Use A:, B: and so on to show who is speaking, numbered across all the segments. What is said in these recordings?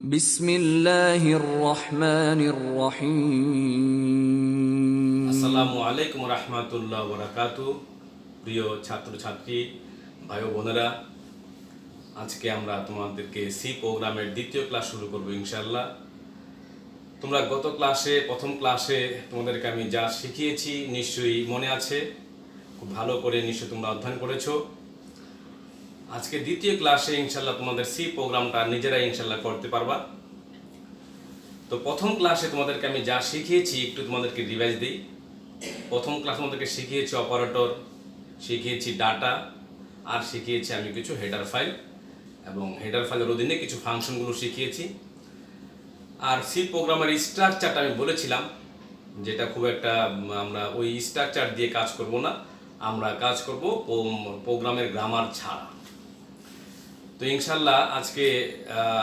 A: বিসমিল্লাহির রহমানির রহিম।
B: আসসালামু আলাইকুম রহমতুল্লাহ বরাকাতু। প্রিয় ছাত্রছাত্রী ভাই ও বোনেরা, আজকে আমরা তোমাদেরকে সি প্রোগ্রামের দ্বিতীয় ক্লাস শুরু করব ইনশাআল্লাহ। তোমরা গত ক্লাসে প্রথম ক্লাসে তোমাদেরকে আমি যা শিখিয়েছি নিশ্চয়ই মনে আছে, খুব ভালো করে নিশ্চয়ই তোমরা অধ্যয়ন করেছো। আজকে দ্বিতীয় ক্লাসে ইনশাআল্লাহ তোমাদের সি প্রোগ্রামটা নিজেরাই ইনশাআল্লাহ করতে পারবা। তো প্রথম ক্লাসে তোমাদেরকে আমি যা শিখিয়েছি একটু তোমাদেরকে রিভাইজ দিই। প্রথম ক্লাস তোমাদেরকে শিখিয়েছি অপারেটর, শিখিয়েছি ডাটা, আর শিখিয়েছি আমি কিছু হেডার ফাইল, এবং হেডার ফাইলের অধীনে কিছু ফাংশনগুলো শিখিয়েছি। আর সি প্রোগ্রামের স্ট্রাকচারটা আমি বলেছিলাম, যেটা খুব একটা আমরা ওই স্ট্রাকচার দিয়ে কাজ করব না, আমরা কাজ করব প্রোগ্রামের গ্রামার ছাড়া। তো ইনশাল্লাহ আজকে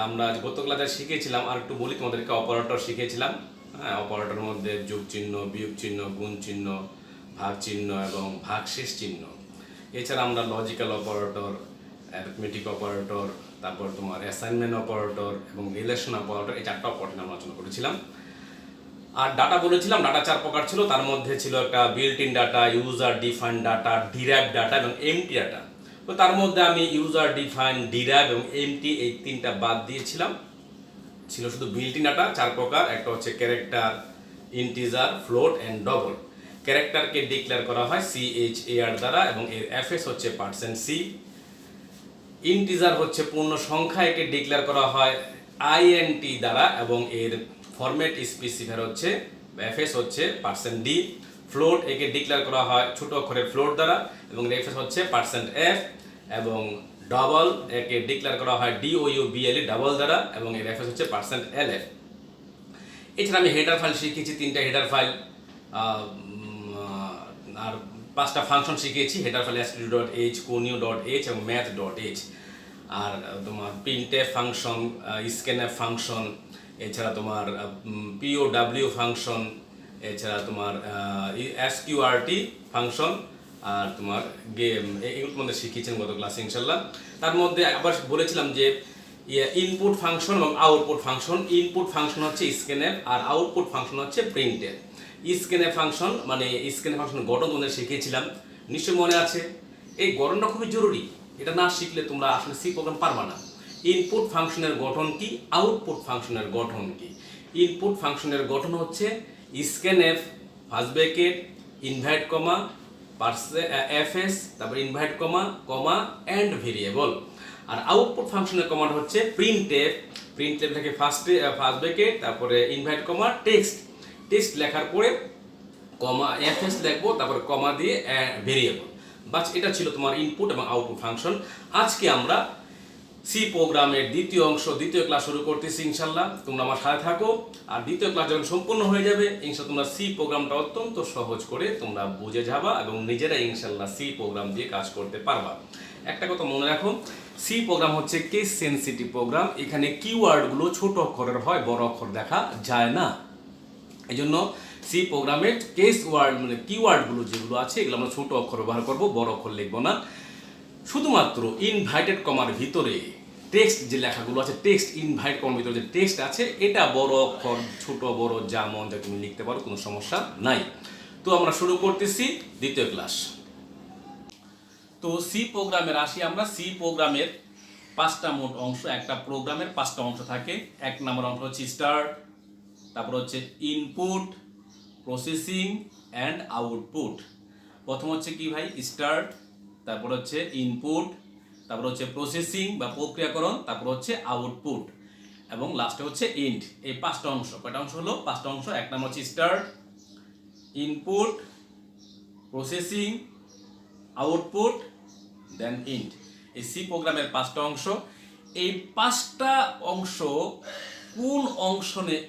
B: আমরা গত ক্লাসে শিখেছিলাম, আর একটু বলি তোমাদেরকে। অপারেটর শিখেছিলাম, হ্যাঁ, অপারেটরের মধ্যে যোগ চিহ্ন, বিয়োগ চিহ্ন, গুণ চিহ্ন, ভাগ চিহ্ন এবং ভাগশেষ চিহ্ন। এছাড়া আমরা লজিক্যাল অপারেটর, অ্যারিথমেটিক অপারেটর, তারপর তোমার অ্যাসাইনমেন্ট অপারেটর এবং রিলেশন অপারেটর, এই চারটা অপারেটর আমরা আলোচনা করেছিলাম। আর ডাটা বলেছিলাম, ডাটা চার প্রকার ছিল। তার মধ্যে ছিল একটা built in data, user define data, derive data এবং এমটি ডাটা। তো তার মধ্যে আমি ইউজার ডিফাইন, ডিরাইভ এবং এমটি এই তিনটা বাদ দিয়েছিলাম। ছিল শুধু বিল্ট ইন ডাটা চার প্রকার। একটা হচ্ছে character, integer, float and double. ক্যারেক্টারকে ডিক্লেয়ার করা হয় CHAR দ্বারা এবং এর FS হচ্ছে %C। ইন্টিজার হচ্ছে পূর্ণ সংখ্যা, একে ডিক্লেয়ার করা হয় INT দ্বারা এবং এর ফরম্যাট স্পেসিফায়ার হচ্ছে FS হচ্ছে %D। ফ্লোট একে ডিক্লেয়ার করা হয় ছোট অক্ষরের ফ্লোট দ্বারা এবং এর FS হচ্ছে %F। এবং ডবল একে ডিক্লেয়ার করা হয় DOUBLE ডাবল দ্বারা এবং এর FS হচ্ছে %LF। এছাড়া আমি হেডার ফাইল শিখেছি, তিনটা হেডার ফাইল, আর পাঁচটা ফাংশন শিখিয়েছি। হেডার ফাইল std.h, conio.h এবং math.h। আর তোমার printf ফাংশন, scanf ফাংশন, এছাড়া তোমার POW ফাংশন, এছাড়া তোমার SQRT ফাংশন, আর তোমার গেম, এগুলো তোমাদের শিখিয়েছেন গত ক্লাসে ইনশাল্লাহ। তার মধ্যে আবার বলেছিলাম যে ইনপুট ফাংশন এবং আউটপুট ফাংশন। ইনপুট ফাংশন হচ্ছে scanf আর আউটপুট ফাংশন হচ্ছে printf। scanf ফাংশন মানে scanf ফাংশন গঠন তোমাদের শিখিয়েছিলাম, নিশ্চয়ই মনে আছে। এই গঠনটা খুবই জরুরি, এটা না শিখলে তোমরা আসলে সি প্রোগ্রাম পারবা না। ইনপুট ফাংশনের গঠন কি, আউটপুট ফাংশনের গঠন কি? ইনপুট ফাংশনের গঠন হচ্ছে scanf, first bracket, invite comma, FS, তারপর invite comma, comma and variable. আর আউটপুট ফাংশনের কমান্ড হচ্ছে printf। printf থেকে ফার্স্ট ব্র্যাকেট, তারপরে ইনভাইট কমা, টেক্সট লেখার পরে কমা FS লিখবো, তারপরে কমা দিয়ে ভেরিয়েবল। বাস, এটা ছিল তোমার ইনপুট এবং আউটপুট ফাংশন। আজকে আমরা সি প্রোগ্রামের দ্বিতীয় অংশ, দ্বিতীয় ক্লাস শুরু করতেছি ইনশাল্লাহ। তোমরা আমার সাথে থাকো, আর দ্বিতীয় ক্লাস যখন সম্পূর্ণ হয়ে যাবে ইনশাল্লাহ তোমরা সি প্রোগ্রামটা অত্যন্ত সহজ করে তোমরা বুঝে যাবা এবং নিজেরা ইনশাল্লাহ সি প্রোগ্রাম দিয়ে কাজ করতে পারবা। একটা কথা মনে রাখো, সি প্রোগ্রাম হচ্ছে কেস সেনসিটিভ প্রোগ্রাম। এখানে কিওয়ার্ডগুলো ছোট অক্ষরের হয়, বড় অক্ষর দেখা যায় না। এই জন্য সি প্রোগ্রামের কেস ওয়ার্ড মানে কিওয়ার্ডগুলো যেগুলো আছে এগুলো আমরা ছোট অক্ষর ব্যবহার করব, বড় অক্ষর লিখবো না। শুধুমাত্র ইনভাইটেড কমার ভিতরে টেক্সট যে লেখাগুলো আছে, টেক্সট ইনভাইট কমার ভিতরে যে টেক্সট আছে এটা বড় অক্ষর, ছোট বড় যা মন যা তুমি লিখতে পারো, কোনো সমস্যা নাই। তো আমরা শুরু করতেছি দ্বিতীয় ক্লাস। তো সি প্রোগ্রামের আসি আমরা। সি প্রোগ্রামের পাঁচটা মোট অংশ, একটা প্রোগ্রামের পাঁচটা অংশ থাকে। এক নম্বর অংশ হচ্ছে স্টার্ট, তারপর হচ্ছে ইনপুট, প্রসেসিং অ্যান্ড আউটপুট। প্রথম হচ্ছে কি ভাই, স্টার্ট, তারপর হচ্ছে ইনপুট, তারপর হচ্ছে প্রসেসিং বা প্রক্রিয়াকরণ, তারপর হচ্ছে আউটপুট এবং লাস্টে হচ্ছে ইন্ট। এই পাঁচটা অংশ, কয়টা অংশ হলো? পাঁচটা অংশ। এক নম্বর হচ্ছে স্টার্ট, ইনপুট, প্রসেসিং, আউটপুট, দেন ইন্ট। এই সি প্রোগ্রামের পাঁচটা অংশ। এই পাঁচটা অংশ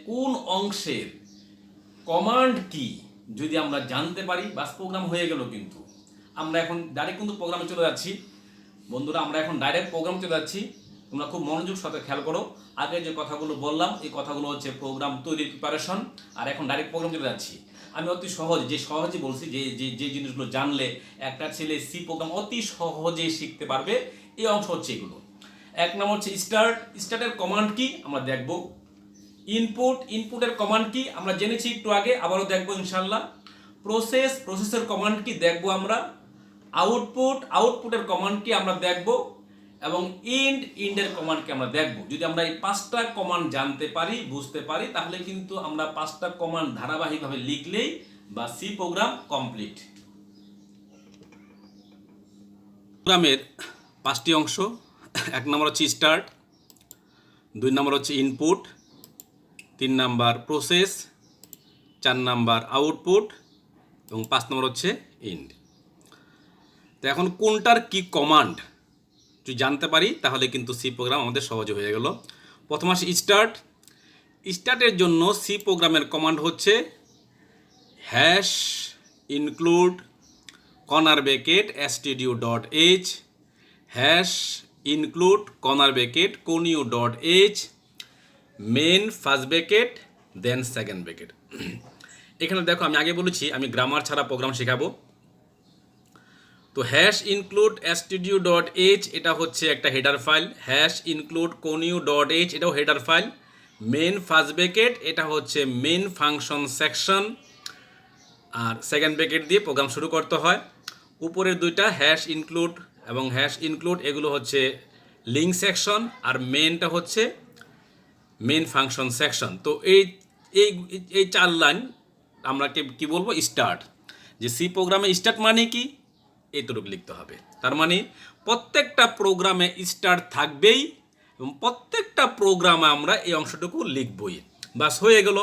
B: কোন অংশের কমান্ড কি যদি আমরা জানতে পারি, বাস প্রোগ্রাম হয়ে গেল। কিন্তু আমরা এখন ডাইরেক্ট কিন্তু প্রোগ্রামে চলে যাচ্ছি বন্ধুরা, আমরা এখন ডাইরেক্ট প্রোগ্রামে চলে যাচ্ছি। তোমরা খুব মনোযোগ সাথে খেয়াল করো। আগে যে কথাগুলো বললাম এই কথাগুলো হচ্ছে প্রোগ্রাম তৈরির প্রিপারেশন, আর এখন ডাইরেক্ট প্রোগ্রাম চলে যাচ্ছি। আমি অতি সহজে বলছি যে জিনিসগুলো জানলে একটা ছেলে সি প্রোগ্রাম অতি সহজেই শিখতে পারবে। এই অংশ হচ্ছে এগুলো। এক নম্বর হচ্ছে স্টার্টের কমান্ড কি আমরা দেখব। ইনপুটের কমান্ড কি আমরা জেনেছি একটু আগে, আবারও দেখব ইনশাল্লাহ। প্রসেসের কমান্ড কি দেখব আমরা। আউটপুটের কমান্ড কি আমরা দেখব, এবং ইন্ডের কমান্ড কি আমরা দেখব। যদি আমরা এই 5টা কমান্ড জানতে পারি, বুঝতে পারি, তাহলে কিন্তু আমরা 5টা কমান্ড ধারাবাহিকভাবে লিখলেই বা সি প্রোগ্রাম কমপ্লিট। প্রোগ্রামের 5টি অংশ। 1 নম্বর হচ্ছে স্টার্ট, 2 নম্বর হচ্ছে input, 3 number process, 4 number output এবং 5 নম্বর হচ্ছে ইন্ড। তো এখন কোনটার কি কমান্ড যদি জানতে পারি তাহলে কিন্তু সি প্রোগ্রাম আমাদের সহজে হয়ে গেল। প্রথম আসে স্টার্টের জন্য সি প্রোগ্রামের কমান্ড হচ্ছে hash include corner bracket stdio.h hash include corner bracket conio.h main first bracket then second bracket. এখানে দেখো আমি আগে বলেছি আমি গ্রামার ছাড়া প্রোগ্রাম শেখাবো। তো হ্যাশ ইনক্লুড stdio.h এটা হচ্ছে একটা header file, hash include conio.h এটাও header file, main first bracket এটা হচ্ছে মেন ফাংশন সেকশন, আর সেকেন্ড ব্র্যাকেট দিয়ে প্রোগ্রাম শুরু করতে হয়। উপরের দুইটা হ্যাশ ইনক্লুড এবং হ্যাশ ইনক্লুড এগুলো হচ্ছে লিঙ্ক সেকশন, আর মেনটা হচ্ছে মেন ফাংশন সেকশন। তো এই 4 লাইন আমরা কি বলবো স্টার্ট। যে সি প্রোগ্রামে স্টার্ট মানে কি এইটুকু লিখতে হবে। তার মানে প্রত্যেকটা প্রোগ্রামে স্টার্ট থাকবেই এবং প্রত্যেকটা প্রোগ্রামে আমরা এই অংশটুকু লিখবই। বাস হয়ে গেল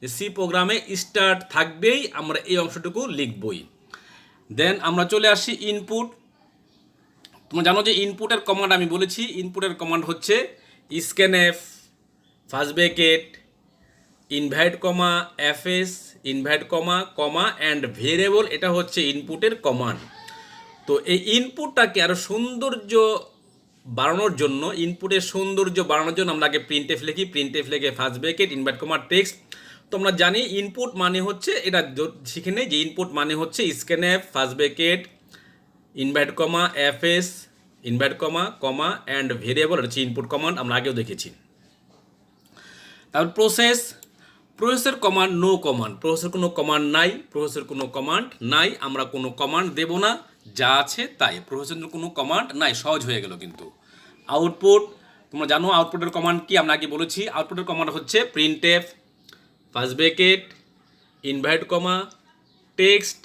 B: যে সি প্রোগ্রামে স্টার্ট থাকবেই, আমরা এই অংশটুকু লিখবই। দেন আমরা চলে আসি ইনপুট। তোমরা জানো যে ইনপুটের কমান্ড আমি বলেছি, ইনপুটের কমান্ড হচ্ছে scanf first bracket invite comma FS invite comma and variable, এটা হচ্ছে ইনপুটের কমান্ড। তো এই ইনপুটটাকে আরও সৌন্দর্য বাড়ানোর জন্য, ইনপুটের সৌন্দর্য বাড়ানোর জন্য আমরা আগে প্রিন্টএফ লিখি। প্রিন্টএফ লিখে first bracket invite comma text. তো আমরা জানি ইনপুট মানে হচ্ছে, এটা শিখে নেই যে ইনপুট মানে হচ্ছে scanf first bracket invite comma FS invite comma and variable, এটা হচ্ছে ইনপুট কমান্ড, আমরা আগেও দেখেছি। তারপর প্রসেসের কমান্ড নো কমান্ড, প্রসেসের কোনো কমান্ড নাই, আমরা কোনো কমান্ড দেব না, যা আছে তাই। প্রসেসের কোনো কমান্ড নাই, সহজ হয়ে গেল কিন্তু। আউটপুট, তোমরা জানো আউটপুটের কমান্ড কি আমরা আগে বলেছি। আউটপুটের কমান্ড হচ্ছে printf first bracket invite comma text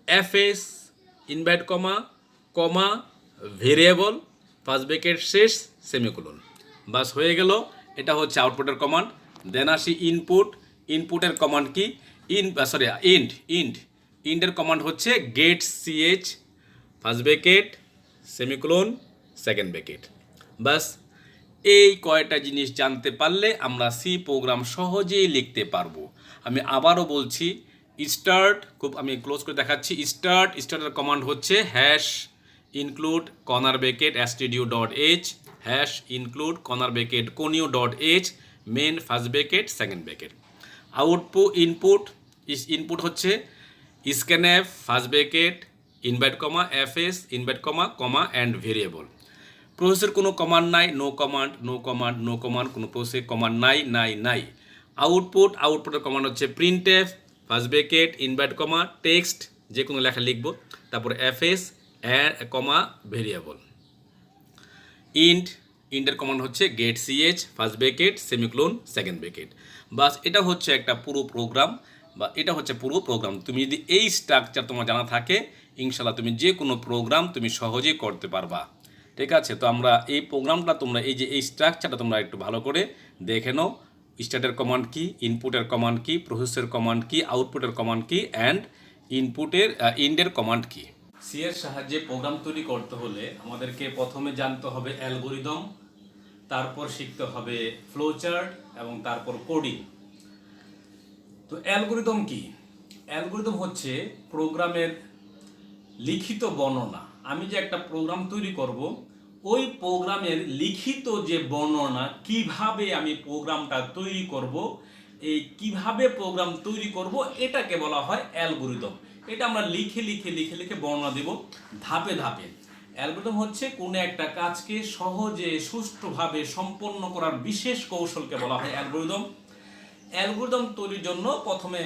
B: FS invite কমা ভেরিয়েবল ফার্স্ট ব্র্যাকেট শেষ সেমিকোলন। বাস হয়ে গেল, এটা হচ্ছে আউটপুটের কমান্ড। দেন আসি ইনপুটের কমান্ড কি ইন্ডের কমান্ড হচ্ছে gate CH first bracket semicolon second bracket. বাস এই কয়টা জিনিস জানতে পারলে আমরা সি প্রোগ্রাম সহজেই লিখতে পারবো। আমি আবারও বলছি স্টার্ট, আমি ক্লোজ করে দেখাচ্ছি। স্টার্টের কমান্ড হচ্ছে hash include corner bracket stdio.h hash include corner bracket conio.h main first bracket second bracket. Input হচ্ছে scanf first bracket invite comma FS invite comma and variable. প্রসেসের কোনো কমান্ড নাই, নো কমান্ড, কোনো process command নাই। আউটপুটের command হচ্ছে printf first bracket invite comma text, যে কোনো লেখা লিখবো, তারপর এফএস কমা ভেরিয়েবল। ইন্ডের কমান্ড হচ্ছে gate CH first bracket semicolon second bracket. বাস এটা হচ্ছে একটা পুরো প্রোগ্রাম। তুমি যদি এই স্ট্রাকচার তোমার জানা থাকে, ইনশাল্লাহ তুমি যে কোনো প্রোগ্রাম তুমি সহজেই করতে পারবা। ঠিক আছে, তো আমরা এই প্রোগ্রামটা তোমরা এই স্ট্রাকচারটা তোমরা একটু ভালো করে দেখে নাও। স্টার্টের কমান্ড কি, ইনপুটের কমান্ড কি, প্রসেসের কমান্ড কি, আউটপুটের কমান্ড কি, অ্যান্ড ইন্ডের কমান্ড কি। সি এর সাহায্যে প্রোগ্রাম তৈরি করতে হলে আমাদেরকে প্রথমে জানতে হবে অ্যালগরিদম, তারপর শিখতে হবে ফ্লোচার্ট এবং তারপর কোডিং। তো অ্যালগরিদম কি? অ্যালগরিদম হচ্ছে প্রোগ্রামের লিখিত বর্ণনা। আমি যে একটা প্রোগ্রাম তৈরি করব, ওই প্রোগ্রামের লিখিত যে বর্ণনা, কিভাবে আমি প্রোগ্রামটা তৈরি করব, এই কিভাবে প্রোগ্রাম তৈরি করব, এটাকে বলা হয় অ্যালগরিদম। এটা আমরা লিখে বর্ণনা দেব ধাপে ধাপে।
C: অ্যালগরিদম হচ্ছে কোনো একটা কাজকে সহজে সুষ্ঠুভাবে সম্পন্ন করার বিশেষ কৌশলকে বলা হয় অ্যালগরিদম। অ্যালগরিদম তৈরির জন্য প্রথমে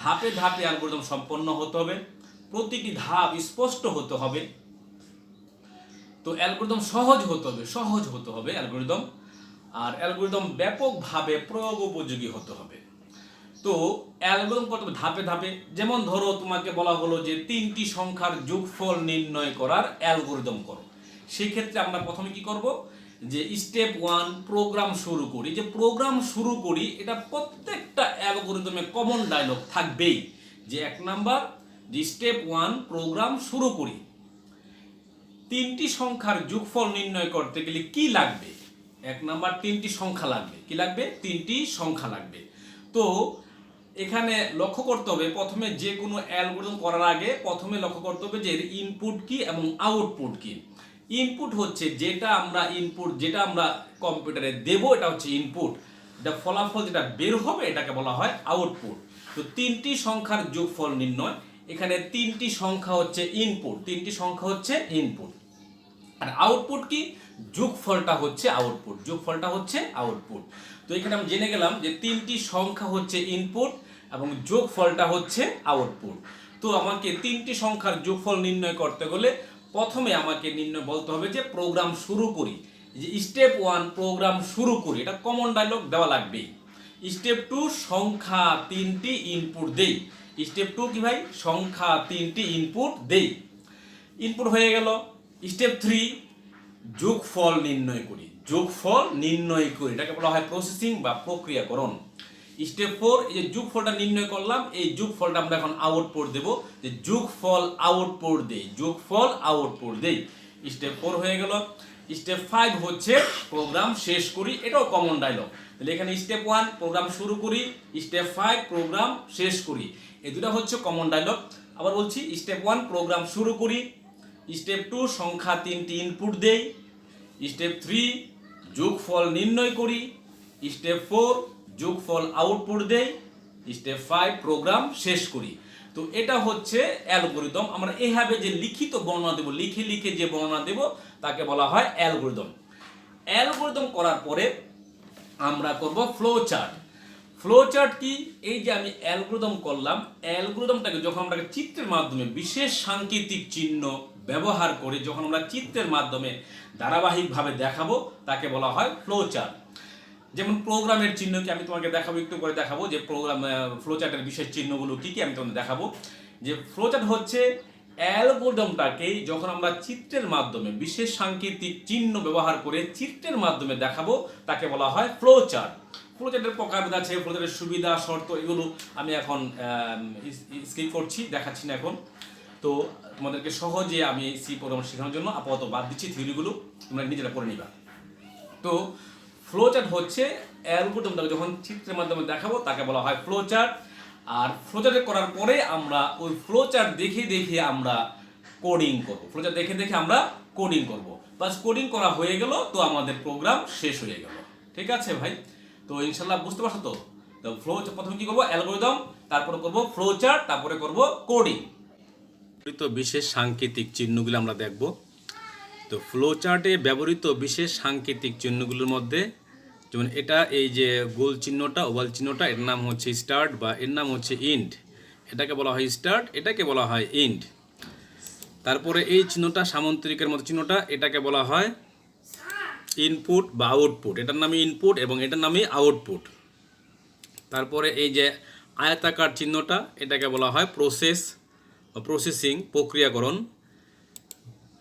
C: ধাপে ধাপে অ্যালগরিদম সম্পন্ন হতে হবে, প্রতিটি ধাপ স্পষ্ট হতে হবে। তো অ্যালগরিদম সহজ হতে হবে অ্যালগরিদম। আর অ্যালগরিদম ব্যাপকভাবে প্রয়োগ উপযোগী হতে হবে। তো অ্যালগরিদম কত ধাপে ধাপে, যেমন ধরো তোমাকে বলা হলো যে 3টি সংখ্যার যোগফল নির্ণয় করার অ্যালগরিদম করো। সেই ক্ষেত্রে আমরা প্রথমে কি করব, যে স্টেপ 1 প্রোগ্রাম শুরু করি। যে প্রোগ্রাম শুরু করি এটা প্রত্যেকটা অ্যালগরিদমে কমন ডায়লগ থাকবেই, যে 1 নাম্বার যে স্টেপ 1 প্রোগ্রাম শুরু করি। 3টি সংখ্যার যোগফল নির্ণয় করতে গেলে কি লাগবে? 1 নাম্বার 3টি সংখ্যা লাগবে। কি লাগবে? 3টি সংখ্যা লাগবে। তো এখানে লক্ষ্য করতে হবে, প্রথমে যে কোনো অ্যালগরিদম করার আগে প্রথমে লক্ষ্য করতে হবে যে এর ইনপুট কি এবং আউটপুট কি। ইনপুট হচ্ছে যেটা আমরা কম্পিউটারে দেব, এটা হচ্ছে ইনপুট। এটা ফলাফল যেটা বের হবে এটাকে বলা হয় আউটপুট। তো 3টি সংখ্যার যোগফল নির্ণয়, এখানে 3টি সংখ্যা হচ্ছে ইনপুট। আর আউটপুট কি? যোগফলটা হচ্ছে আউটপুট। তো এখানে আমরা জেনে গেলাম যে 3টি সংখ্যা হচ্ছে ইনপুট এবং যোগফলটা হচ্ছে আউটপুট। তো আমাকে 3টি সংখ্যার যোগফল নির্ণয় করতে হলে প্রথমে আমাকে বলতে হবে যে প্রোগ্রাম শুরু করি। যে স্টেপ 1 প্রোগ্রাম শুরু করি, এটা কমন ডায়লগ দেওয়া লাগবেই। স্টেপ 2 সংখ্যা 3টি ইনপুট দেই। স্টেপ 2 কি ভাই? সংখ্যা 3টি ইনপুট দেই। ইনপুট হয়ে গেল। স্টেপ 3 যোগফল নির্ণয় করি। এটাকে বলা হয় প্রসেসিং বা প্রক্রিয়াকরণ। স্টেপ 4 এই যে যোগফলটা নির্ণয় করলাম, এই যোগফলটা আমরা এখন আউটপুট দেব। যে যোগফল আউটপুট দেই। স্টেপ 4 হয়ে গেল। স্টেপ 5 হচ্ছে প্রোগ্রাম শেষ করি। এটাও কমন ডায়লগ। তাহলে এখানে স্টেপ 1 প্রোগ্রাম শুরু করি, স্টেপ 5 প্রোগ্রাম শেষ করি। এই দুটো হচ্ছে কমন ডায়লগ। আবার বলছি, স্টেপ 1 প্রোগ্রাম শুরু করি, স্টেপ 2 সংখ্যা 3টি ইনপুট দেই, স্টেপ 3 যোগফল নির্ণয় করি, স্টেপ 4 যোগফল আউটপুট দেই, স্টেপ 5 প্রোগ্রাম শেষ করি। তো এটা হচ্ছে অ্যালগরিদম। আমরা এইভাবে যে লিখিত বর্ণনা দেব, লিখে যে বর্ণনা দেব তাকে বলা হয় অ্যালগরিদম। অ্যালগরিদম করার পরে আমরা করব ফ্লো চার্ট কি? এই যে আমি অ্যালগরিদম করলাম, অ্যালগরিদমটাকে যখন আমরা চিত্রের মাধ্যমে বিশেষ সাংকেতিক চিহ্ন ব্যবহার করে যখন আমরা চিত্রের মাধ্যমে ধারাবাহিকভাবে দেখাবো তাকে বলা হয় ফ্লো চার্ট। যেমন প্রোগ্রামের চিহ্নকে আমি তোমাকে দেখাবো, একটু করে দেখাবো যে ফ্লো চার্টের বিশেষ চিহ্নগুলো কি কি আমি তোমাদের দেখাবো। যে ফ্লো চার্ট হচ্ছে অ্যালগরিদমটাকে যখন আমরা চিত্রের মাধ্যমে বিশেষ সাংকেতিক চিহ্ন ব্যবহার করে চিত্রের মাধ্যমে দেখাবো তাকে বলা হয় ফ্লো চার্ট। ফ্লো চার্টের প্রকারভেদ আছে, ফ্লো চার্টের সুবিধা শর্ত এগুলো আমি এখন স্কিপ করছি, দেখাচ্ছি না এখন। তো তোমাদেরকে সহজে আমি সি প্রোগ্রাম শেখানোর জন্য আপাতত বাদ দিচ্ছি, থিওরিগুলো তোমরা নিজেরা পড়ে নিবা। তো ফ্লো চার্ট হচ্ছে অ্যালগরিদমটাকে যখন চিত্রের মাধ্যমে দেখাবো তাকে বলা হয় ফ্লো চার্ট। আর ফ্লো চার্ট করার পরে আমরা ওই ফ্লো চার্ট দেখে আমরা কোডিং করব। ফ্লো চার্ট দেখে আমরা কোডিং করব। বাস কোডিং করা হয়ে গেল, তো আমাদের প্রোগ্রাম শেষ হয়ে গেল। ঠিক আছে ভাই? তো ইনশাল্লাহ বুঝতে পারছো তো? তো ফ্লো প্রথমে কি করবো? অ্যালগরিদম, তারপরে করব ফ্লো চার্ট, তারপরে করব কোডিং। বিশেষ সাংকেতিক চিহ্নগুলো আমরা দেখব। তো ফ্লো চার্টে ব্যবহৃত বিশেষ সাংকেতিক চিহ্নগুলোর মধ্যে যেমন এটা, এই যে গোল চিহ্নটা, ওভাল চিহ্নটা, এর নাম হচ্ছে স্টার্ট বা এর নাম হচ্ছে ইন্ড। এটাকে বলা হয় স্টার্ট, এটাকে বলা হয় ইন্ড। তারপরে এই চিহ্নটা, সামন্তরিকের মতো চিহ্নটা, এটাকে বলা হয় ইনপুট বা আউটপুট। এটার নামই ইনপুট এবং এটার নামই আউটপুট। তারপরে এই যে আয়তাকার চিহ্নটা, এটাকে বলা হয় প্রসেসিং, প্রক্রিয়াকরণ।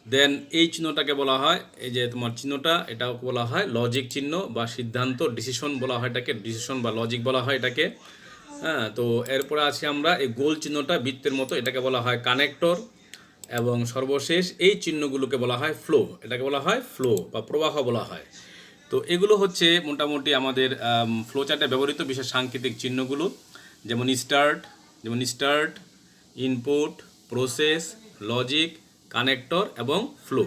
C: দেন এই চিহ্নটাকে বলা হয়, এই যে তোমার চিহ্নটা, এটাও বলা হয় লজিক চিহ্ন বা সিদ্ধান্ত, ডিসিশন বলা হয় এটাকে, ডিসিশন বা লজিক বলা হয় এটাকে। হ্যাঁ, তো এরপরে আছি আমরা এই গোল চিহ্নটা বৃত্তের মতো, এটাকে বলা হয় কানেক্টর। এবং সর্বশেষ এই চিহ্নগুলোকে বলা হয় ফ্লো, এটাকে বলা হয় ফ্লো বা প্রবাহ বলা হয়। তো এগুলো হচ্ছে মোটামুটি আমাদের ফ্লো চার্টে ব্যবহৃত বিশেষ সাংকেতিক চিহ্নগুলো। যেমন start, input, process, logic, connector এবং ফ্লো।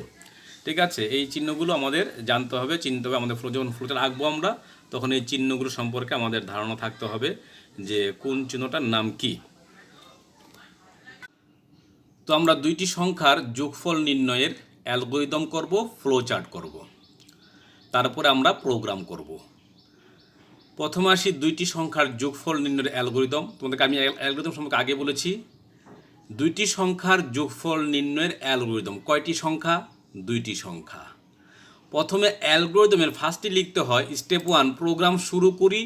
C: ঠিক আছে? এই চিহ্নগুলো আমাদের জানতে হবে, চিনতে হবে। আমাদের যখন ফ্লো চার্ট আঁকবো আমরা, তখন এই চিহ্নগুলো সম্পর্কে আমাদের ধারণা থাকতে হবে যে কোন চিহ্নটার নাম কি। তো আমরা দুইটি সংখ্যার যোগফল নির্ণয়ের অ্যালগরিদম করব, ফ্লো চার্ট করব, তারপরে আমরা প্রোগ্রাম করব। প্রথমে আসি দুইটি সংখ্যার যোগফল নির্ণয়ের অ্যালগরিদম। তোমাদেরকে আমি অ্যালগরিদম সম্পর্কে আগে বলেছি। দুইটি সংখ্যার যোগফল নির্ণয়ের অ্যালগরিদম। কয়টি সংখ্যা? দুইটি সংখ্যা। প্রথমে অ্যালগরিদমের ফার্স্টে লিখতে হয় স্টেপ 1 প্রোগ্রাম শুরু করি।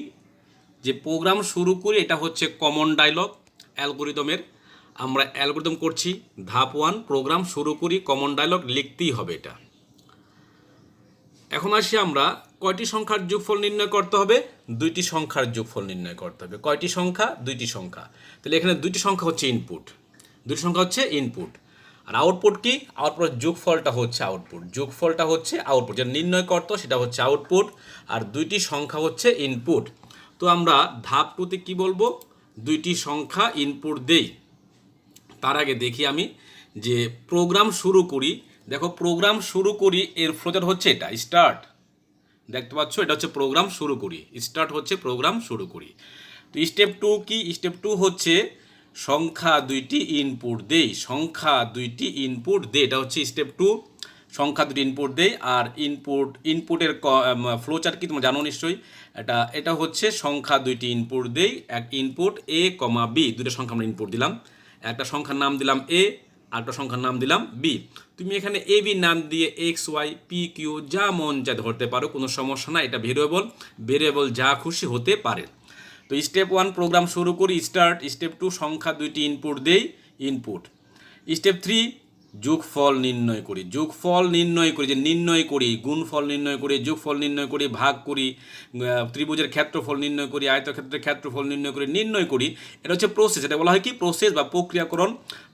C: যে প্রোগ্রাম শুরু করি এটা হচ্ছে কমন ডায়লগ অ্যালগরিদমের। আমরা অ্যালগরিদম করছি ধাপ 1 প্রোগ্রাম শুরু করি, কমন ডায়লগ লিখতেই হবে এটা। এখন আসি আমরা কয়টি সংখ্যার যোগফল নির্ণয় করতে হবে? দুইটি সংখ্যার যোগফল নির্ণয় করতে হবে। কয়টি সংখ্যা? দুইটি সংখ্যা। তাহলে এখানে দুইটি সংখ্যা হচ্ছে ইনপুট, দুইটি সংখ্যা হচ্ছে ইনপুট। আর আউটপুট কি? আউটপুট যোগফলটা হচ্ছে আউটপুট, যোগফলটা হচ্ছে আউটপুট, যেটা নির্ণয় করতো সেটা হচ্ছে আউটপুট, আর দুইটি সংখ্যা হচ্ছে ইনপুট। তো আমরা ধাপ 2তে কি বলবো? দুইটি সংখ্যা ইনপুট দেই। তার আগে দেখি আমি যে প্রোগ্রাম শুরু করি। দেখো প্রোগ্রাম শুরু করি এর ফ্লোচার্ট হচ্ছে এটা স্টার্ট, দেখতে পাচ্ছ এটা হচ্ছে প্রোগ্রাম শুরু করি, স্টার্ট হচ্ছে প্রোগ্রাম শুরু করি। তো স্টেপ 2 কি? স্টেপ 2 হচ্ছে সংখ্যা দুইটি ইনপুট দেই, সংখ্যা দুইটি ইনপুট দেই, এটা হচ্ছে স্টেপ 2। সংখ্যা দুটি ইনপুট দেই। আর ইনপুটের ফ্লোচার্ট কি তোমরা জানো নিশ্চয়ই। এটা হচ্ছে সংখ্যা দুইটি ইনপুট দেই, এক ইনপুট এ কমা বি, দুটো সংখ্যা আমরা ইনপুট দিলাম। একটা সংখ্যার নাম দিলাম এ, আরেকটা সংখ্যার নাম দিলাম বি। তুমি এখানে এ বি নাম দিয়ে এক্স ওয়াই পি কিউ যা মন যা ধরতে পারো, কোনো সমস্যা না, এটা ভেরিয়েবল যা খুশি হতে পারে। তো স্টেপ 1 প্রোগ্রাম শুরু করি স্টার্ট। স্টেপ 2 সংখ্যা দুইটি ইনপুট দেই, ইনপুট। স্টেপ 3 যোগফল নির্ণয় করি, যোগফল নির্ণয় করি, যে নির্ণয় করি, গুণফল নির্ণয় করি, যোগফল নির্ণয় করি, ভাগ করি, ত্রিভুজের ক্ষেত্রফল নির্ণয় করি, আয়তক্ষেত্রের ক্ষেত্রফল নির্ণয় করি। এটা হচ্ছে প্রসেস, এটা বলা হয় কি প্রসেস বা প্রক্রিয়াকরণ।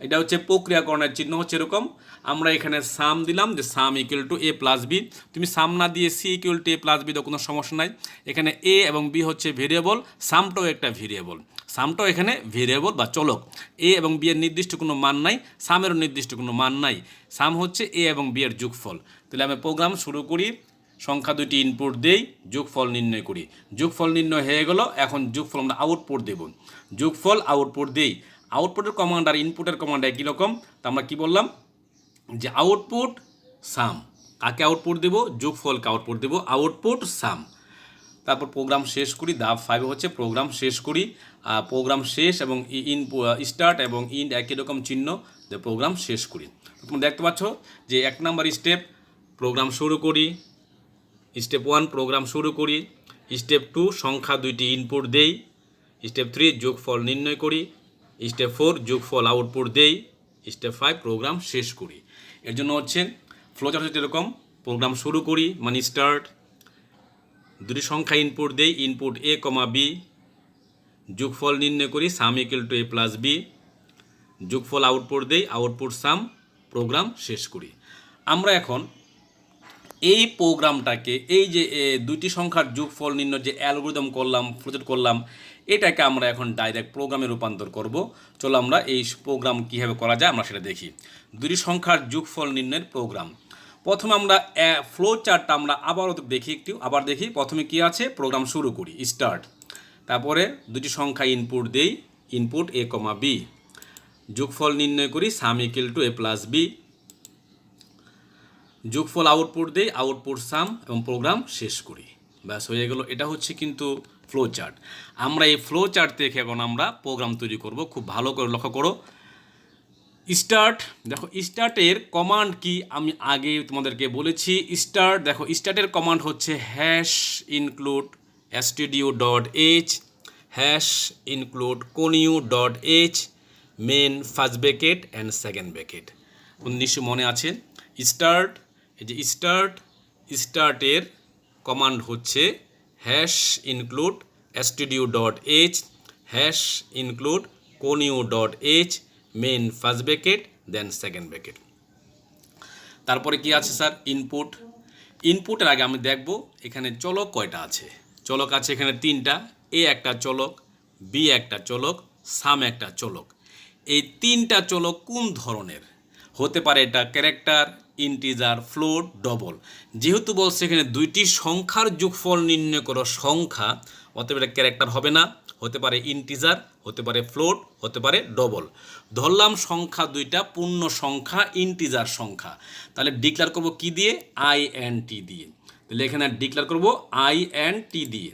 C: এটা হচ্ছে প্রক্রিয়াকরণের চিহ্ন হচ্ছে এরকম। আমরা এখানে সাম দিলাম যে sum equal to a plus b. তুমি সাম না দিয়ে C equal to a plus b দাও, কোনো সমস্যা নাই। এখানে এ এবং বি হচ্ছে ভেরিয়েবল, সামটাও একটা ভেরিয়েবল, সামটাও এখানে ভেরিয়েবল বা চলক। এ এবং বি এর নির্দিষ্ট কোনো মান নাই, সামেরও নির্দিষ্ট কোনো মান নাই। সাম হচ্ছে এ এবং বি এর যোগফল। তাহলে আমি প্রোগ্রাম শুরু করি, সংখ্যা দুইটি ইনপুট দেই, যোগফল নির্ণয় করি। যোগফল নির্ণয় হয়ে গেল। এখন যোগফল আমরা আউটপুট দেব, যোগফল আউটপুট দেই। আউটপুটের কমান্ড আর ইনপুটের কমান্ড একই রকম। তা আমরা কি বললাম যে আউটপুট সাম। কাকে আউটপুট দেব? যোগফলকে আউটপুট দেব, আউটপুট সাম। তারপর প্রোগ্রাম শেষ করি। ধাপ 5 হচ্ছে প্রোগ্রাম শেষ করি। প্রোগ্রাম শেষ এবং স্টার্ট এবং ইন্ড একই রকম চিহ্ন, যে প্রোগ্রাম শেষ করি। তোমরা দেখতে পাচ্ছ যে 1 নম্বর স্টেপ প্রোগ্রাম শুরু করি, স্টেপ 1 প্রোগ্রাম শুরু করি, স্টেপ 2 সংখ্যা দুইটি ইনপুট দেই, স্টেপ 3 যোগফল নির্ণয় করি, স্টেপ 4 যোগফল আউটপুট দেই, স্টেপ 5 প্রোগ্রাম শেষ করি। এর জন্য হচ্ছে ফ্লোচার্ট হচ্ছে এরকম। প্রোগ্রাম শুরু করি মানে স্টার্ট, দুটি সংখ্যা ইনপুট দেই, ইনপুট এ কমা বি, যোগফল নির্ণয় করি sum equal to a plus b, যোগফল আউটপুট দেই, আউটপুট সাম, প্রোগ্রাম শেষ করি। আমরা এখন এই প্রোগ্রামটাকে, এই যে দুইটি সংখ্যার যোগফল নির্ণয় যে অ্যালগরিদম করলাম, প্রজেক্ট করলাম, এটাকে আমরা এখন ডাইরেক্ট প্রোগ্রামে রূপান্তর করব। চলো আমরা এই প্রোগ্রাম কীভাবে করা যায় আমরা সেটা দেখি। দুটি সংখ্যার যোগফল নির্ণয়ের প্রোগ্রাম। প্রথমে আমরা ফ্লো চার্টটা আমরা আবার দেখি। প্রথমে কি আছে? প্রোগ্রাম শুরু করি স্টার্ট, তারপরে দুটি সংখ্যা ইনপুট দেই, ইনপুট এ কমা বি, যোগফল নির্ণয় করি sum equal to a plus b, যোগফল আউটপুট দেই, আউটপুট সাম, এবং প্রোগ্রাম শেষ করি। ব্যাস হয়ে গেল। এটা হচ্ছে কিন্তু ফ্লো চার্ট। আমরা এই ফ্লো চার্ট থেকে এখন আমরা প্রোগ্রাম তৈরি করব। খুব ভালো করে লক্ষ্য করো। স্টার্ট, দেখো স্টার্টের কমান্ড কি আমি আগে তোমাদেরকে বলেছি। স্টার্ট, দেখো স্টার্টের কমান্ড হচ্ছে hash include stdio.h, hash include conio.h, main first bracket and second bracket. নিশ্চয় মনে আছে স্টার্ট, এই যে স্টার্টের কমান্ড হচ্ছে hash include stdio.h, hash include conio.h, main first bracket then second bracket. তারপরে কি আছে স্যার? ইনপুটের আগে আমি দেখব এখানে চলক কয়টা আছে। চলক আছে এখানে 3টা, এ একটা চলক, বি একটা চলক, সাম একটা চলক। এই 3টা চলক কোন ধরনের হতে পারে? এটা ক্যারেক্টার, ইন্টিজার, ফ্লোট, ডবল। যেহেতু বলছে এখানে দুইটি সংখ্যার যোগফল নির্ণয় করো সংখ্যা, অতএব এটা ক্যারেক্টার হবে না, হতে পারে ইন্টিজার, হতে পারে ফ্লোট, হতে পারে ডবল। ধরলাম সংখ্যা দুইটা পূর্ণ সংখ্যা, ইন্টিজার সংখ্যা, তাহলে ডিক্লেয়ার করব কি দিয়ে? INT দিয়ে। তাহলে এখানে ডিক্লেয়ার করব INT দিয়ে।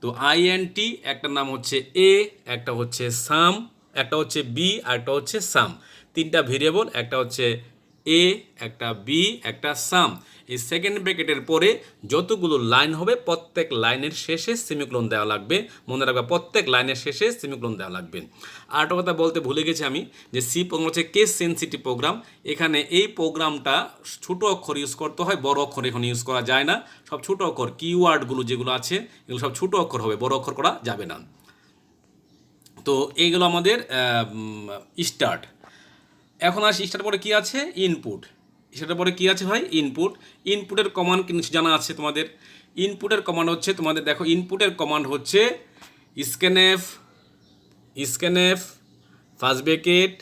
C: তো INT একটার নাম হচ্ছে এ, একটা হচ্ছে সাম, একটা হচ্ছে বি, আর একটা হচ্ছে সাম। তিনটা ভেরিয়েবল, একটা হচ্ছে এ, একটা বি, একটা সাম। এই সেকেন্ড ব্র্যাকেটের পরে যতগুলো লাইন হবে প্রত্যেক লাইনের শেষে সেমিকোলন দেওয়া লাগবে। মনে রাখবা প্রত্যেক লাইনের শেষে সেমিকোলন দেওয়া লাগবে। আর একটা কথা বলতে ভুলে গেছি আমি, যে সি প্রোগ্রাম হচ্ছে কেস সেনসিটিভ প্রোগ্রাম। এখানে এই প্রোগ্রামটা ছোটো অক্ষর ইউজ করতে হয়, বড় অক্ষর এখন ইউজ করা যায় না। সব ছোটো অক্ষর, কিওয়ার্ডগুলো যেগুলো আছে এগুলো সব ছোটো অক্ষর হবে, বড় অক্ষর করা যাবে না। তো এইগুলো আমাদের স্টার্ট। এখন আসি স্টার্টের পরে কী আছে? ইনপুট। স্টার্টের পরে কী আছে ভাই? ইনপুট। ইনপুটের কমান্ড কিন্তু জানা আছে তোমাদের। ইনপুটের কমান্ড হচ্ছে তোমাদের, দেখো ইনপুটের কমান্ড হচ্ছে scanf first bracket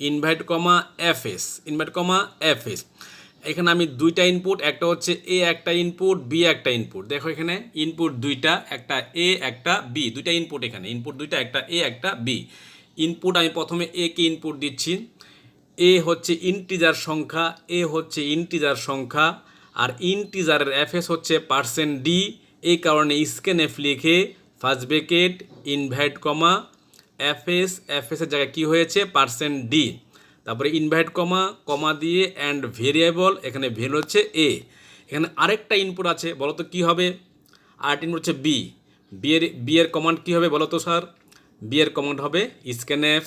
C: invite comma FS, invite comma FS. এখানে আমি দুইটা ইনপুট, একটা হচ্ছে এ একটা ইনপুট, বি একটা ইনপুট। দেখো এখানে ইনপুট দুইটা, একটা এ একটা বি, দুইটা ইনপুট এখানে, ইনপুট দুইটা, একটা এ একটা বি। ইনপুট আমি প্রথমে এ কে ইনপুট দিচ্ছি। এ হচ্ছে ইন্টিজার সংখ্যা, এ হচ্ছে ইন্টিজার সংখ্যা, আর ইন্টিজারের এফএস হচ্ছে %d। এই কারণে স্ক্যানএফ লিখে first bracket invite comma FS, এফএসের জায়গায় কী হয়েছে? %d। তারপরে ইনভাইট কমা, কমা দিয়ে অ্যান্ড ভেরিয়েবল, এখানে ভ্যালু হচ্ছে এ। এখানে আরেকটা ইনপুট আছে, বলো তো কী হবে? আরেকটা ইনপুট হচ্ছে বি। বি এর কমান্ড কী হবে বলো তো স্যার? বি এর কমান্ড হবে scanf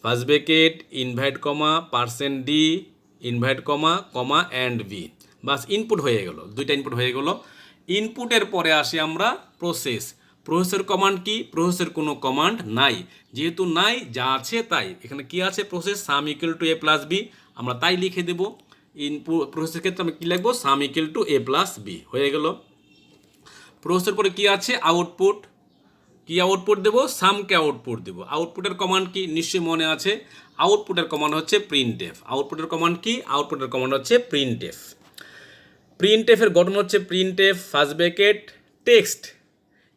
C: first bracket invite comma %d invite comma comma and b. বাস ইনপুট হয়ে গেল, দুইটা ইনপুট হয়ে গেল। ইনপুটের পরে আসি আমরা প্রসেস। প্রসেসের কমান্ড কি? প্রসেসের কোনো কমান্ড নাই, যেহেতু নাই যা আছে তাই। এখানে কি আছে? Process sum equal to a plus b, আমরা তাই লিখে দেবো। ইনপুট প্রসেসের ক্ষেত্রে আমি কী লিখবো? Sum equal to a plus b, হয়ে গেল। প্রসেসের পরে কি আছে? আউটপুট। কি আউটপুট দেবো? সামকে আউটপুট দেবো। আউটপুটের কমান্ড কি? নিশ্চয়ই মনে আছে। আউটপুটের কমান্ড হচ্ছে প্রিন্টএফ। আউটপুটের কমান্ড কি? আউটপুটের কমান্ড হচ্ছে প্রিন্টএফ। প্রিন্টএফের গঠন হচ্ছে প্রিন্টএফ ফার্স্ট ব্র্যাকেট টেক্সট।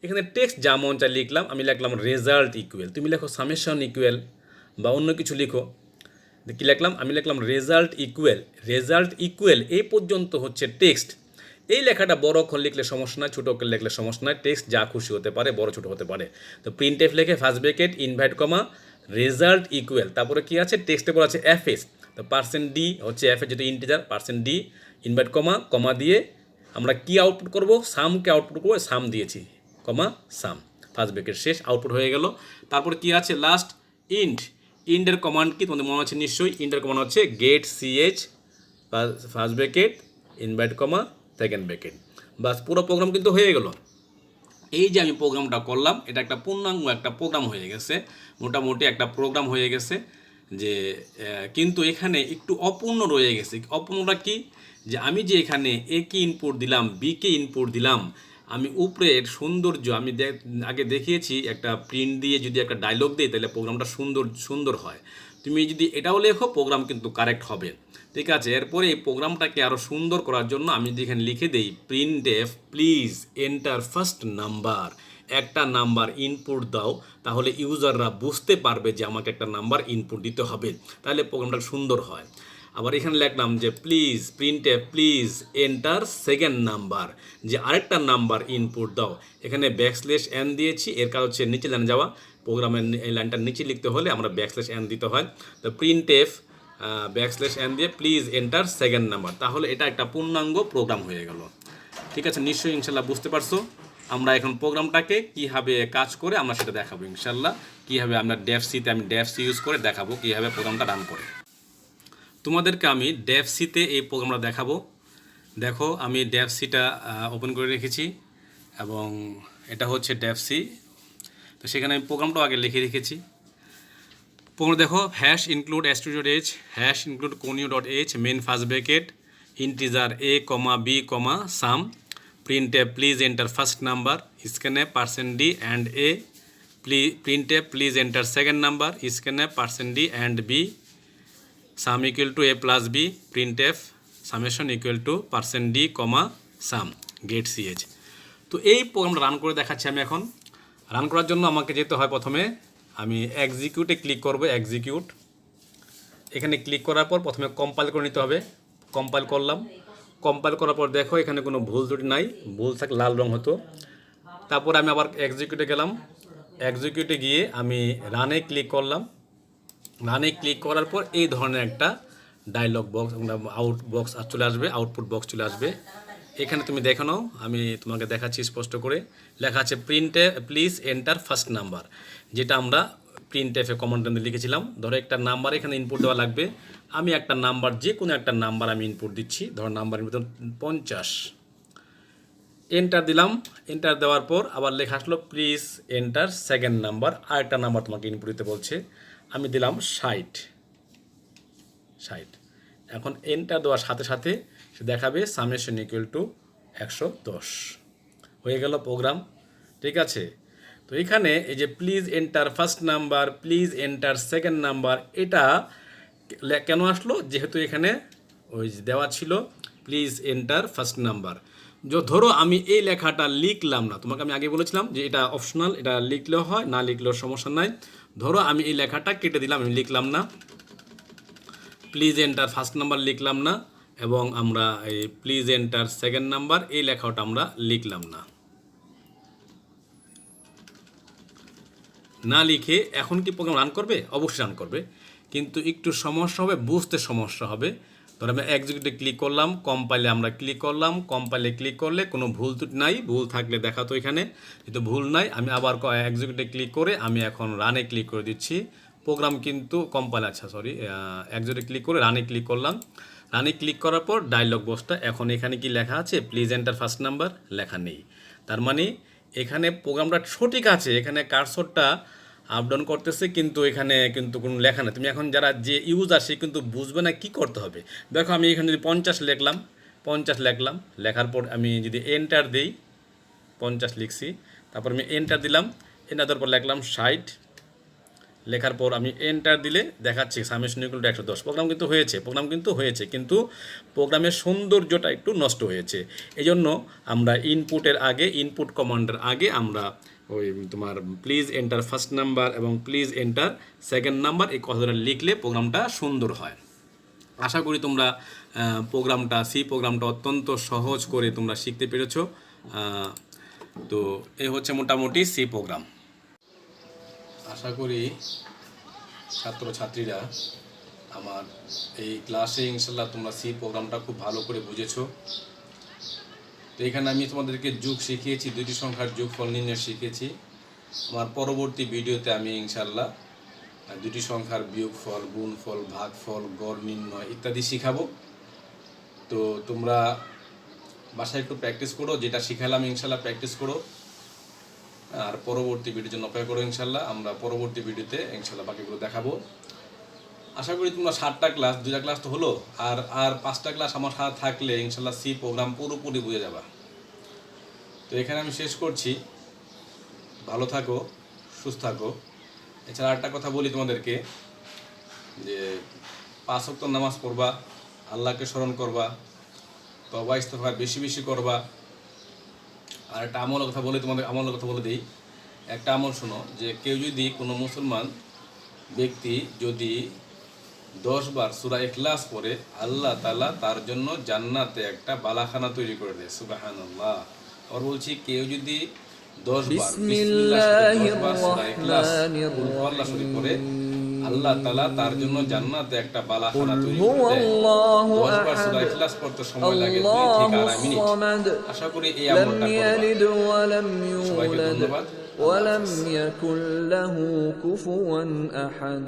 C: এখানে টেক্সট যা মন চাই লিখলাম, আমি লিখলাম রেজাল্ট ইকুয়াল। তুমি লেখো সামেশন ইকুয়াল বা অন্য কিছু লিখো। কী লিখলাম? আমি লিখলাম রেজাল্ট ইকুয়াল। রেজাল্ট ইকুয়াল এই পর্যন্ত হচ্ছে টেক্সট। এই লেখাটা বড় অক্ষর লিখলে সমস্যা নয়, ছোটো অক্ষর লিখলে সমস্যা নয়। টেক্সট যা খুশি হতে পারে, বড় ছোটো হতে পারে। তো প্রিন্টএফ লিখে ফার্স্ট ব্র্যাকেট ইনভাইট কমা রেজাল্ট ইকুয়াল, তারপরে কি আছে? টেক্সটের পর আছে এফএস। তো %d হচ্ছে এফএস, যেটা ইন্টিজার, %d ইনভাইট কমা কমা দিয়ে আমরা কি আউটপুট করব? সামকে আউটপুট করবো, সাম দিয়েছি, কমা সাম, ফার্স্ট ব্র্যাকেট শেষ, আউটপুট হয়ে গেল। তারপর কি আছে? Last int. ইন্টের কমান্ড কি তোমাদের মনে আছে নিশ্চয়ই? ইন্টের কমান্ড হচ্ছে get ch first bracket invite comma second bracket. বাস পুরো প্রোগ্রাম কিন্তু হয়ে গেল। এই যে আমি প্রোগ্রামটা করলাম, এটা একটা পূর্ণাঙ্গ একটা প্রোগ্রাম হয়ে গেছে, মোটামুটি একটা প্রোগ্রাম হয়ে গেছে। যে কিন্তু এখানে একটু অপূর্ণ রয়ে গেছে। অপূর্ণটা কি? যে আমি যে এখানে এ কে ইনপুট দিলাম, বি কে ইনপুট দিলাম, আমি উপরের সৌন্দর্য আমি আগে দেখিয়েছি, একটা প্রিন্ট দিয়ে যদি একটা ডায়লগ দিই তাহলে প্রোগ্রামটা সুন্দর হয়। তুমি যদি এটাও লেখো প্রোগ্রাম কিন্তু কারেক্ট হবে। ঠিক আছে, এরপরে এই প্রোগ্রামটাকে আরও সুন্দর করার জন্য আমি যেখানে লিখে দিই printf please enter first number, একটা নাম্বার ইনপুট দাও, তাহলে ইউজাররা বুঝতে পারবে যে আমাকে একটা নাম্বার ইনপুট দিতে হবে, তাহলে প্রোগ্রামটা সুন্দর হয়। আবার এখানে লিখলাম যে please printf please enter second number, যে আরেকটা নাম্বার ইনপুট দাও। এখানে \n দিয়েছি, এর কাজ হচ্ছে নিচে লাইনে যাওয়া। প্রোগ্রামের এই লাইনটা নিচে লিখতে হলে আমরা \n দিতে হয়। তো প্রিন্টএফ \n দিয়ে প্লিজ এন্টার সেকেন্ড নাম্বার, তাহলে এটা একটা পূর্ণাঙ্গ প্রোগ্রাম হয়ে গেল। ঠিক আছে, নিশ্চয়ই ইনশাল্লাহ বুঝতে পারছো। আমরা এখন প্রোগ্রামটাকে কীভাবে কাজ করে আমরা সেটা দেখাবো ইনশাল্লাহ। কীভাবে আমরা ডেফসিতে আমি ডেফসি ইউজ করে দেখাবো কীভাবে প্রোগ্রামটা রান করে। তোমাদেরকে আমি ডেফসিতে এই প্রোগ্রামটা দেখাবো। দেখো আমি ডেফসিটা ওপেন করে রেখেছি এবং এটা হচ্ছে ডেফসি। তো সেখানে আমি প্রোগ্রামটাও আগে লিখে রেখেছি। প্রোগ্রাম দেখো #include stdio.h #include conio.h main first bracket integer a, b, sum printf please enter first number scanf %d and a printf please enter second number scanf %d and b sum equal to a plus b printf summation equal to %d, sum get ch।
B: তো এই প্রোগ্রামটা run করে দেখাচ্ছি আমি এখন। Run করার জন্য আমাকে যেতে হয় প্রথমে, আমি এক্সিকিউটে ক্লিক করব, এক্সিকিউট। এখানে ক্লিক করার পর প্রথমে কম্পাইল করে নিতে হবে। কম্পাইল করলাম। কম্পাইল করার পর দেখো এখানে কোনো ভুল ত্রুটি নাই, ভুল থাকলে লাল রং হতো। তারপর আমি আবার এক্সিকিউটে গেলাম। এক্সিকিউটে গিয়ে আমি রানে ক্লিক করলাম। রানে ক্লিক করার পর এই ধরনের একটা ডায়লগ বক্স, আউট বক্স চলে আসবে, আউটপুট বক্স চলে আসবে। এখানে তুমি দেখে নাও, আমি তোমাকে দেখাচ্ছি স্পষ্ট করে। লেখা আছে প্রিন্টে প্লিজ এন্টার ফার্স্ট নাম্বার, যেটা আমরা প্রিন্ট এফে কমান্ড লিখেছিলাম। ধরো একটা নাম্বার এখানে ইনপুট দেওয়া লাগবে। আমি একটা নাম্বার, যে কোনো একটা নাম্বার আমি ইনপুট দিচ্ছি। ধরো নাম্বারের ভিতর 50। এন্টার দিলাম। এন্টার দেওয়ার পর আবার লেখা আসলো প্লিজ এন্টার সেকেন্ড নাম্বার, আরেকটা নাম্বার তোমাকে ইনপুট দিতে বলছে। আমি দিলাম 60। এখন এন্টার দেওয়ার সাথে সাথে সে দেখাবে সামেশন ইকুয়াল টু 110। হয়ে গেল প্রোগ্রাম, ঠিক আছে। তো এখানে এই যে please enter first number, please enter second number, এটা কেন আসলো? যেহেতু এখানে ওই দেওয়া ছিল প্লিজ এন্টার ফার্স্ট নাম্বার। ধরো আমি এই লেখাটা লিখলাম না, তোমাকে আমি আগে বলেছিলাম যে এটা অপশনাল, এটা লিখলেও হয়, না লিখলেও সমস্যা নাই। ধরো আমি এই লেখাটা কেটে দিলাম, আমি লিখলাম না, প্লিজ এন্টার ফার্স্ট নাম্বার লিখলাম না, এবং আমরা এই প্লিজ এন্টার সেকেন্ড নাম্বার এই লেখাটা আমরা লিখলাম না। না লিখে এখন কি প্রোগ্রাম রান করবে? অবশ্যই রান করবে, কিন্তু একটু সমস্যা হবে, বুঝতে সমস্যা হবে। ধর আমি এক্সিকিউটে ক্লিক করলাম, কম্পাইলে আমরা ক্লিক করলাম। কম্পাইলে ক্লিক করলে কোনো ভুল ত্রুটি নাই, ভুল থাকলে দেখাতো এখানে, কিন্তু ভুল নাই। আমি আবার এক্সিকিউটে ক্লিক করে আমি এখন রানে ক্লিক করে দিচ্ছি। প্রোগ্রাম কিন্তু কম্পাইল, এক্সিকিউটে ক্লিক করে রানে ক্লিক করলাম। রানে ক্লিক করার পর ডায়লগ বক্সটা, এখন এখানে কি লেখা আছে? প্লিজ এন্টার ফার্স্ট নাম্বার লেখা নেই। তার মানে এখানে প্রোগ্রামটা সঠিক আছে, এখানে কার্সরটা আপ ডাউন করতেছে, কিন্তু এখানে কিন্তু কোনো লেখা নেই। তুমি এখন যারা যে ইউজার সে কিন্তু বুঝবে না কি করতে হবে। দেখো আমি এখানে যদি 50 লিখলাম, 50 লিখলাম, লেখার পর আমি যদি এন্টার দিই, 50 লিখছি, তারপর আমি এন্টার দিলাম। এন্টার দেওয়ার পর লিখলাম 60, লেখার পর আমি এন্টার দিলে দেখাচ্ছি সামেশন ইকুয়াল টু 110। প্রোগ্রাম কিন্তু হয়েছে, কিন্তু প্রোগ্রামের সৌন্দর্যটা একটু নষ্ট হয়েছে। এই জন্য আমরা ইনপুটের আগে, ইনপুট কমান্ডের আগে আমরা ওই তোমার প্লিজ এন্টার ফার্স্ট নাম্বার এবং প্লিজ এন্টার সেকেন্ড নাম্বার এই কথাটা লিখলে প্রোগ্রামটা সুন্দর হয়। আশা করি তোমরা সি প্রোগ্রামটা অত্যন্ত সহজ করে তোমরা শিখতে পেরেছো। তো এই হচ্ছে মোটামুটি সি প্রোগ্রাম। আশা করি ছাত্রছাত্রীরা আমার এই ক্লাসে ইনশাল্লাহ তোমরা সি প্রোগ্রামটা খুব ভালো করে বুঝেছো। তো এখানে আমি তোমাদেরকে যোগ শিখিয়েছি, দুটি সংখ্যার যোগফল নির্ণয় শিখেছি। আমার পরবর্তী ভিডিওতে আমি ইনশাল্লাহ দুটি সংখ্যার বিয়োগফল, গুণফল, ভাগফল, গড় নির্ণয় ইত্যাদি শিখাবো। তো তোমরা বাসায় একটু প্র্যাকটিস করো, যেটা শিখালাম ইনশাল্লাহ প্র্যাকটিস করো, আর পরবর্তী ভিডিওর জন্য অপেক্ষা করো। ইনশাল্লাহ আমরা পরবর্তী ভিডিওতে ইনশাল্লাহ বাকিগুলো দেখাবো। আশা করি তোমরা 7টা ক্লাস, 2টা ক্লাস তো হলো, আর 5টা ক্লাস আমার সাথে থাকলে ইনশাল্লাহ সি প্রোগ্রাম পুরোপুরি বুঝে যাবা। তো এখানে আমি শেষ করছি। ভালো থাকো, সুস্থ থাকো। এছাড়া আরেকটা কথা বলি তোমাদেরকে, যে 5 ওয়াক্ত নামাজ পড়বা, আল্লাহকে স্মরণ করবা, তওবা ইস্তেগফার বেশি বেশি করবা। আর একটা আমলের কথা বলে দিই। একটা আমল শোনো, যে কেউ যদি, কোনো মুসলমান ব্যক্তি যদি 10 বার সূরা ইখলাস পড়ে, আল্লাহ তাআলা তার জন্য জান্নাতে একটা বালাখানা তৈরি করে দেয়। সুবহানাল্লাহ। আর বলছি, কেউ যদি 10 বার বিসমিল্লাহির রহমানির রহিম পড়ে, আল্লাহ তাআলা তার জন্য জান্নাতে একটা বালাখানা তৈরি করে দেয়। 10 বার সূরা ইখলাস পড়তে সময় লাগে 2 থেকে 2.5 মিনিট। আশা করি এই আমলটা করবা। সবাইকে ধন্যবাদ।
A: ولم يكن له كفوا أحد